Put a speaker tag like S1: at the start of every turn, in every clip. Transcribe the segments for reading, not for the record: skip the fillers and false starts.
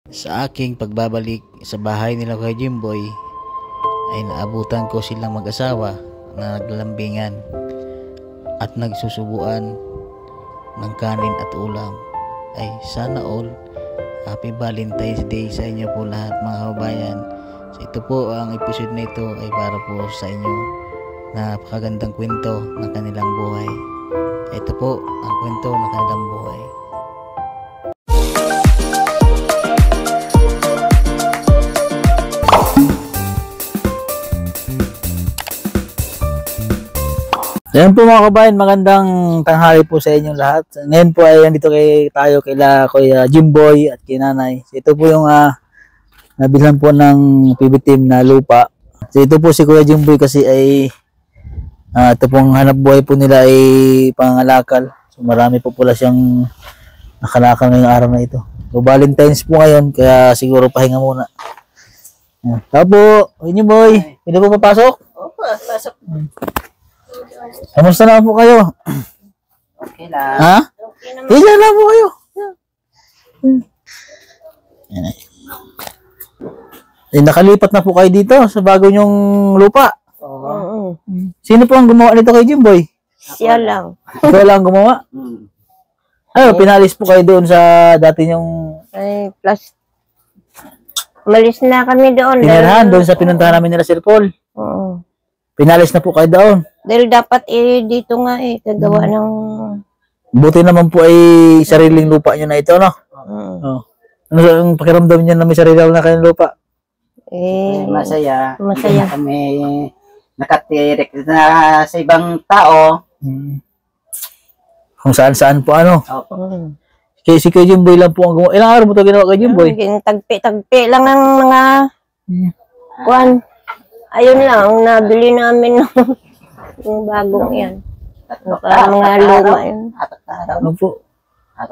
S1: Sa aking pagbabalik sa bahay nila kay Jimboy ay naabutan ko silang mag-asawa na naglalambingan at nagsusubuan ng kanin at ulam. Ay sana all Happy Valentine's Day sa inyo po lahat mga kababayan. So ito po ang episode na ito ay para po sa inyo. Napakagandang kwento ng kanilang buhay. Ito po ang kwento ng kanilang buhay. Yan po mga kabayan, magandang tanghali po sa inyong lahat. Ngayon po ay nandito tayo kila Kuya Jimboy at kay Nanay. So, ito po yung nabilhan po ng PB team na lupa. So ito po si Kuya Jimboy kasi ay ito pong hanap buhay po nila ay pangalakal. So marami po pala siyang nakalakal ngayong araw na ito. So Valentine's po ngayon kaya siguro pahinga muna. Tapo, Kuya Jimboy, pwede po papasok?
S2: Opo, pasok.
S1: Kamusta na po kayo?
S2: Okay lang.
S1: Ha?
S2: Okay naman.
S1: Diyan lang po kayo. Nakalipat na po kayo dito sa bago nyong lupa.
S2: Oo.
S1: Sino po ang gumawa nito kay Jimboy?
S2: Siya lang.
S1: Ikaw lang gumawa? Ano, pinalis po kayo doon sa dati nyong
S2: Ay, plus, malis na kami doon.
S1: tinirahan doon sa pinuntahan namin nila Sir Paul.
S2: Oo.
S1: Pinalis na po kayo doon.
S2: Dahil dapat dito nga kagawa ng...
S1: Buti naman po ay sariling lupa nyo na ito, no? Oh. Ano ang pakiramdam nyo na may sarili na kayong lupa?
S3: Masaya.
S2: Masaya.
S3: Kami nakatirik na sa ibang tao.
S1: Kung saan-saan po ano.
S3: Opo.
S1: Si Kuya Jimboy lang po ang gumawa. Ilang araw mo ito ginawa kay Jimboy?
S2: Tagpi lang ang mga... Kuan. Ayun lang, nabili namin yung bagong yan. Mga luma yun.
S1: Ano po?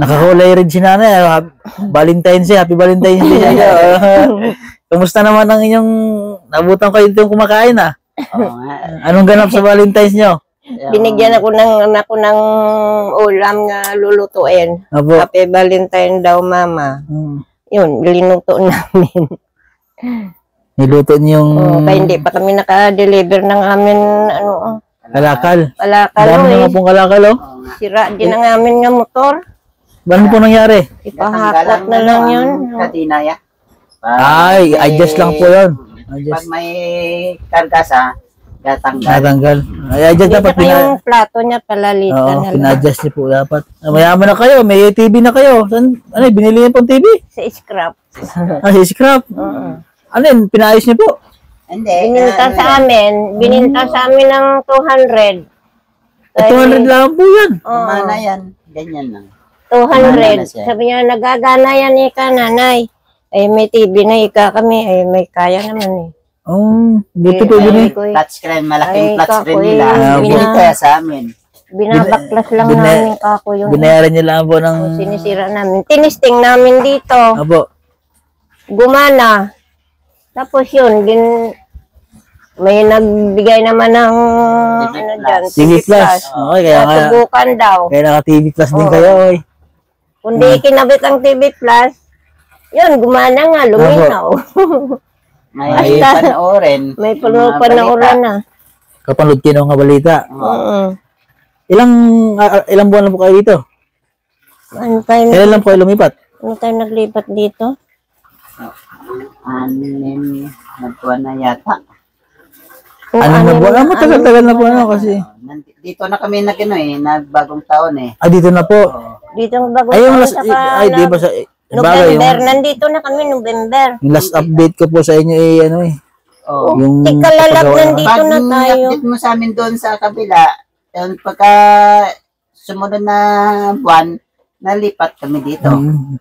S1: Nakakulay rin si Nanay. Valentine's Day. Happy Valentine's Day. Kamusta naman ang inyong nabutan kayo dito yung kumakain
S3: Oo nga.
S1: Anong ganap sa Valentine's nyo?
S2: Binigyan ako ng anak ko ng ulam nga lulutuin.
S1: Apo.
S2: Happy Valentine daw, mama. Yun, linuto namin.
S1: Niluto niyong
S2: Kaya hindi pa kami naka-deliver ng amin,
S1: kalakal.
S2: kalakal.
S1: Dami na nga pong kalakal, oh.
S2: Sira din ang amin nga motor.
S1: Ano po nangyari?
S2: Ipahakot na lang yun.
S3: Katina ya.
S1: Ay, adjust lang po yun.
S3: Pag may kargasa, tatanggal.
S1: Natanggal. Ay, adjust
S2: Hindi
S1: dapat.
S2: pa yung plato niya palalitan
S1: Oo,
S2: na lang.
S1: pina-adjust niyo po dapat. Mayaman na kayo, may TV na kayo. Saan, ano, binili niyo pong TV?
S2: Sa scrap.
S1: Si scrap. Ano yun, pinaayos niyo po?
S3: Hindi.
S2: Bininta sa amin. Bininta sa amin ng 200.
S1: 200 lang po yan.
S3: Mana yan. Ganyan lang.
S2: 200. Sabi niya, nagagana yan nanay. Ay, may TV na kami. Ay, may kaya naman
S1: Oh, dito po yun eh.
S3: Flat screen. Malaking
S2: Ay,
S3: flat screen
S2: kakoy.
S3: nila. Binili kaya sa amin.
S2: Binabaklas lang namin kako yun.
S1: Binayaran niyo lang po ng...
S2: Sinisira namin. Tinisting namin dito.
S1: Apo.
S2: Gumana. Tapos yun, may nagbigay naman ng
S1: TV Plus. Okay, kaya
S2: subukan daw.
S1: Kaya naka-TV Plus din kayo, oy.
S2: Kung di kinabit ang TV Plus, yun, gumana nga, luminaw.
S3: May panoorin.
S2: May panoorin na.
S1: Kapanood kayo ng mga balita. Ilang buwan na po kayo dito? Kailan lang po kayo lumipat?
S2: Ano tayo naglipat dito?
S3: 6 na buwan na yata.
S1: Ano na buwan? Matagal-tagal na po ano kasi.
S3: Dito na kami nagbagong taon eh.
S1: Dito na po.
S2: Dito ang bago.
S1: Ay, yung last, di ba sa...
S2: November, nandito na kami, November.
S1: Yung last update ko po sa inyo
S3: Oo.
S1: yung
S2: Tikalalab, nandito
S3: Pag
S2: na tayo.
S3: update mo sa amin doon sa kabila, yun, pagka sumunod na buwan, nalipat kami dito.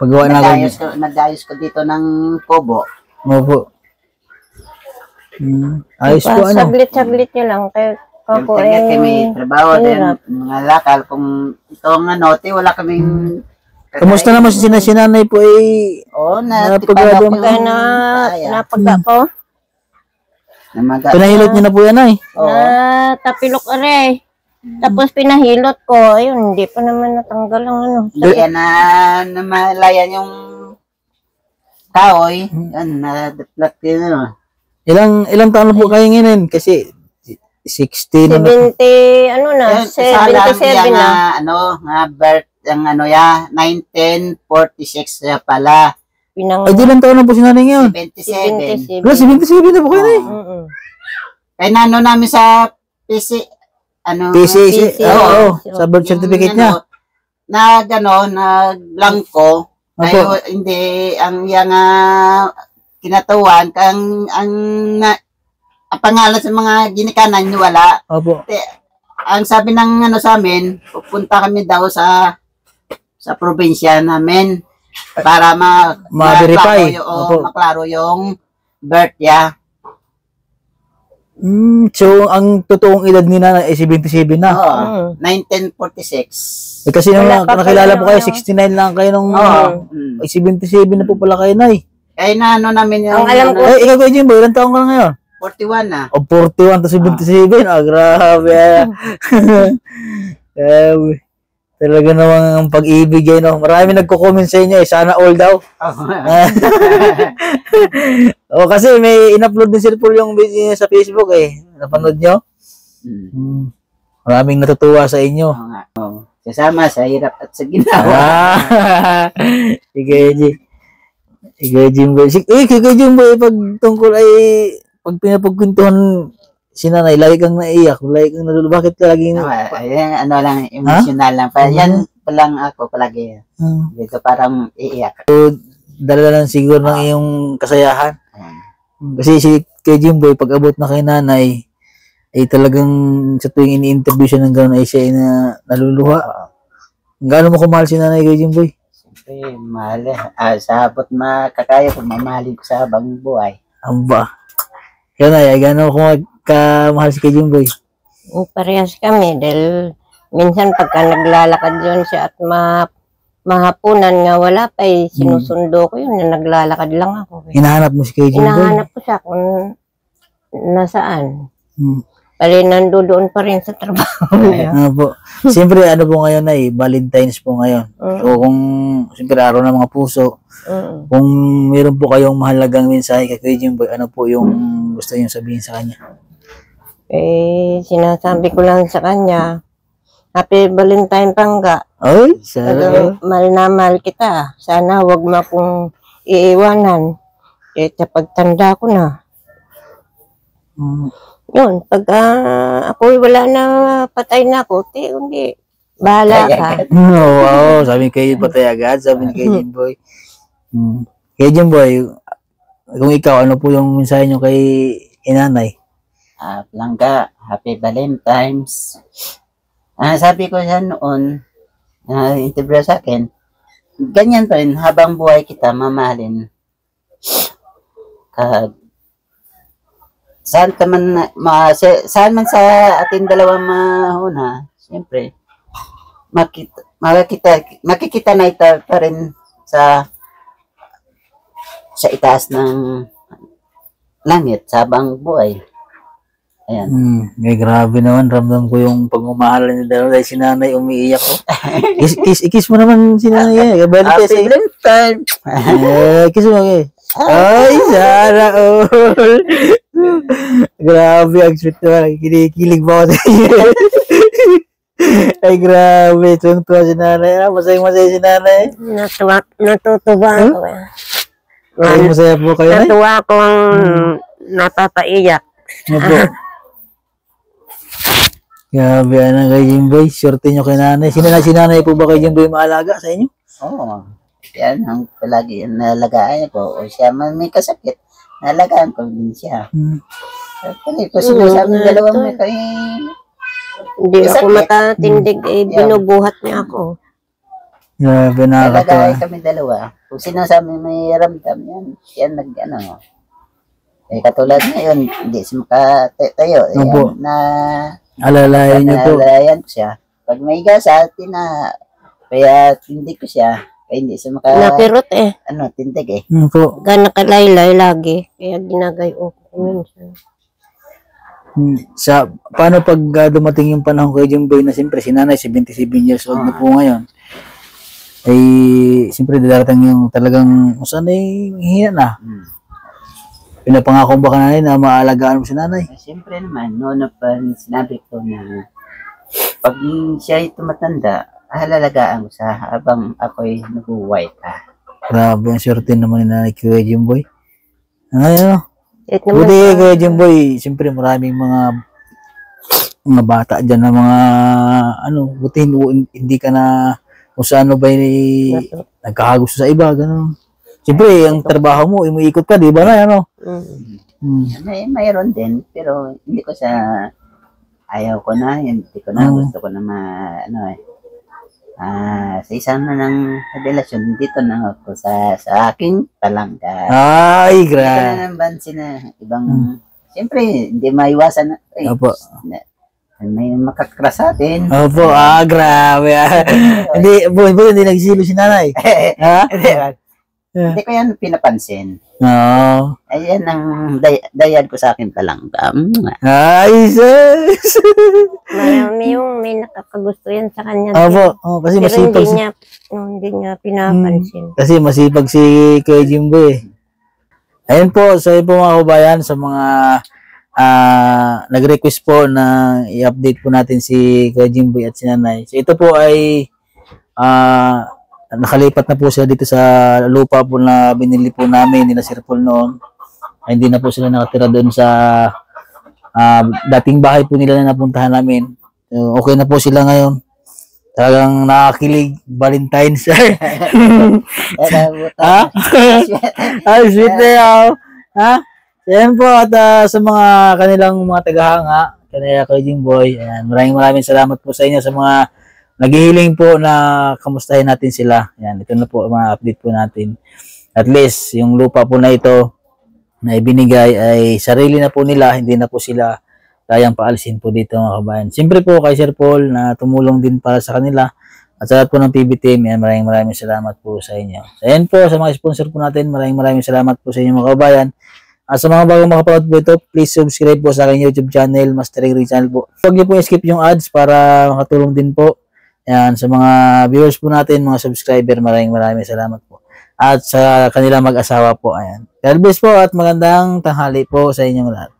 S1: Paggawa na
S3: Nagayos ko dito ng Pobo.
S1: Opo. Ayos po ano.
S2: Saglit-saglit nyo lang. Kaya ako
S3: may trabaho din, mga lakal. Kung itong wala kaming...
S1: Kamusta naman si Nanay po
S3: Oo,
S1: napagado mo.
S2: kaya napagda ko.
S1: Pinahilot niyo na po yan ay.
S2: Na tapilok are. Tapos pinahilot ko. Ayun, hindi pa naman natanggal ang
S3: Kaya na namalayan yung kahoy, yan, na-deflect yun, ano.
S1: Ilang taon na po kayo ngayon? Kasi 60 na
S2: 70, ano na,
S3: Yan, isa lang
S2: 77
S3: yan,
S2: na.
S3: birth, yung ano ya, 1946 ya pala.
S2: Pinang
S1: Ay, ilang taon na po si nanay ngayon?
S3: 77.
S2: 77.
S1: Wala, 77 na po kayo na eh.
S2: Mm-mm.
S3: Kaya nano namin sa PC, ano,
S1: PCC,
S2: PC.
S1: oo, sa birth
S3: yung
S1: certificate niya.
S3: ano, na blanco, kayo hindi ang yang kinatawan kang ang pangalan sa mga ginikanan niyo wala.
S1: Opo.
S3: Ang sabi ng ano sa amin, pupunta kami daw sa probinsya namin para
S1: Ma-verify. Opo.
S3: maklaro yung birth niya.
S1: So, ang totoong edad ni nanay ay 77 na.
S3: Oo, 1946.
S1: Eh, kasi nung
S2: Wala pa
S1: nakilala po
S2: kayo,
S1: kayo, 69 lang kayo nung
S3: Oo.
S1: ay 77 na po pala kayo, nay.
S3: Kaya na ano namin yung
S2: Ang alam ko,
S1: Eh, ikaw kayo, Jimbo, ilang taong ka na ngayon?
S3: 41 na.
S1: O, 41 to 77. Ah, grabe. Grabe. Talaga namang ang pag-ibig eh, no? Marami nagko-comment sa inyo eh. Sana all daw. O, kasi may in-upload din Sir Paul yung video niya sa Facebook eh. Napanood nyo? Maraming natutuwa sa inyo.
S3: Oo nga. Oo. Kasama sa hirap at sa ginawa.
S1: Sige, G. Sige, Jimbo. Sige, Jimbo, pag tungkol ay, pag pinapagkwentuhan si nanay, lagi kang naiyak, lagi kang nalulu. Bakit ka lagi?
S3: Ayan, ano lang, emotional lang. Yan pa lang ako palagi. Dito parang iiyak.
S1: Dala lang siguro ng iyong kasayahan. Kasi si kay Jimbo, pag abot na kay nanay, ay talagang sa tuwing ini-interview siya ng gano'n ay siya ay naluluha. Gaano mo kumahal si nanay kay Jimbo?
S3: Siyempre, mahal eh. Sa abot makakaya ko, mamahalin ko sa habang buhay.
S1: Amba. Kaya na, gaano mo kamahal si kay Jimbo?
S2: parehas kami dahil minsan pagka naglalakad yun siya at mahapunan nga wala pa eh, sinusundo ko yun na naglalakad lang ako.
S1: Hinahanap mo si kay Jimbo?
S2: Hinahanap ko siya kung nasaan.
S1: Hmm.
S2: Pali nandoon pa rin sa trabaho niya.
S1: Ano po. Siyempre, ano po ngayon ay Valentine's po ngayon. So, kung siyempre araw ng mga puso, kung meron po kayong mahalagang mensahe kay Kuya Jimboy, ano po yung gusto niyo sabihin sa kanya?
S2: Eh, sinasabi ko lang sa kanya, Happy Valentine Pangga.
S1: Ay, sana.
S2: Mahal na mahal kita. Sana wag mo akong iiwanan. Eh, sa pagtanda ko na. Yun, pag ako'y wala na, patay na ako, hindi. Bahala ka.
S1: Wow, sabi kay patay agad, sabi ni kay Jimboy. Kay Jimboy, kung ikaw, ano po yung mensahe niyo kay inanay?
S3: Langga, Happy Valentine's. Sabi ko siya noon, interview sa akin, ganyan pa rin, habang buhay kita, mamahalin. Saan saan man sa ating dalawang mahuna, siyempre, makikita na ito pa rin sa itaas ng langit, sa habang buhay. Ayan.
S1: May grabe naman, ramdam ko yung pagmamahalan niya dahil si nanay umiiyak ko. Kiss mo naman si nanay.
S3: Happy Valentine!
S1: Kiss mo kay. Ay, sana all. Grabe, ang sweet naman. Kinikilig ba ako sa iyo? Ay, grabe. Tuntua si nanay. Masayang-masaya si nanay.
S2: Natutuwa ako.
S1: Ay, masaya po kayo, nay?
S2: Natuwa akong napapaiyak.
S1: Opo. Grabe, ano kay Jimboy? Swerte nyo kay nanay. Si nanay po ba kay Jimboy maalaga sa inyo?
S3: Oo. Yan ang palagi nalagaan ko. O siya man may kasakit, nalagaan ko din siya. Actually, ko sinasabi dalawang may kayo.
S2: Hindi ako matatindig, binubuhat niya ako.
S1: Grabe,
S3: Nalagaan
S1: nakakatawa.
S3: kami dalawa. Kung sinasabi may ramdam, yan nag-ano. Katulad ngayon, hindi siya makatayo.
S1: Opo.
S3: Alalayan
S1: Alalayan niyo po.
S3: ko siya. Pag may gasa, kaya tindig ko siya. Kaya hindi siya
S2: Nakirot
S3: tindig eh.
S1: Po.
S2: Gana kalaylay lagi. Kaya ginagayo ko minsan.
S1: Paano pag dumating yung panahon kay Jimboy na siyempre si nanay 77 years old na po ngayon? ay siyempre darating yung talagang kung saan ay hina na. Pinapangako ba ka nanay na maalagaan mo si nanay?
S3: Siyempre naman, noon pa sinabi ko na pag siya ay tumatanda, halalagaan ko sa habang ako'y nabubuhay pa.
S1: Grabe ang swerte naman ni nanay Kuya Jimboy. Ano?
S2: Kahit naman
S1: Buti Kuya Jimboy, siyempre maraming mga bata dyan na mga ano, buti hindi ka na kung sa ano ba nagkakagusto sa iba, gano'n. Siyempre, ang trabaho mo, umuikot ka, di ba na, ano?
S3: Mayroon din, pero hindi ko sa ayaw ko na, hindi ko na, gusto ko na sa isang na ng relasyon, dito na ako sa aking palangga.
S1: Ay,
S3: Hindi ko
S1: grabe.
S3: na nabansin na ibang, siyempre, hindi maiwasan na,
S1: Opo.
S3: may makakras sa atin.
S1: Opo, grabe. Hindi nagsilo si nanay. Ha?
S3: Hindi ko yan pinapansin.
S1: Oo.
S3: Ayan ang dayad ko sa akin palangga.
S1: Ay, sis.
S2: marami yung may nakakagusto yan sa kanya.
S1: Opo, kasi
S2: Pero
S1: masipag
S2: hindi niya pinapansin.
S1: kasi masipag si Kuya Jimbo eh. Ayun po, so yun po mga kabayan, sa mga nag-request po na i-update po natin si Kuya Jimbo at si Nanay. So ito po ay nakalipat na po sila dito sa lupa po na binili po namin nila Sir Paul noon. Ay, hindi na po sila nakatira doon sa dating bahay po nila na napuntahan namin. So, okay na po sila ngayon. Talagang nakakilig Valentine's. Ha? Ay, sweet na yun. Ha? Yan po at sa mga kanilang mga tagahanga, kanila kay Jimboy, ayan, maraming salamat po sa inyo sa mga naghihiling po na kamustahin natin sila. Ayan, ito na po mga update po natin. At least, yung lupa po na ito na ibinigay ay sarili na po nila, hindi na po sila kayang paalisin po dito mga kabayan. Siyempre po kay Sir Paul na tumulong din para sa kanila at sa lahat po ng PB team, yan, maraming salamat po sa inyo. So, ayan po sa mga sponsor po natin, maraming salamat po sa inyo mga kabayan. At sa mga bagong makapanood po ito, please subscribe po sa aking YouTube channel, Mastering Ray Channel po. Huwag niyo po skip yung ads para makatulong din po. Yan, sa mga viewers po natin, mga subscriber, maraming salamat po. At sa kanila mag-asawa po, ayan. God bless po at magandang tanghali po sa inyong lahat.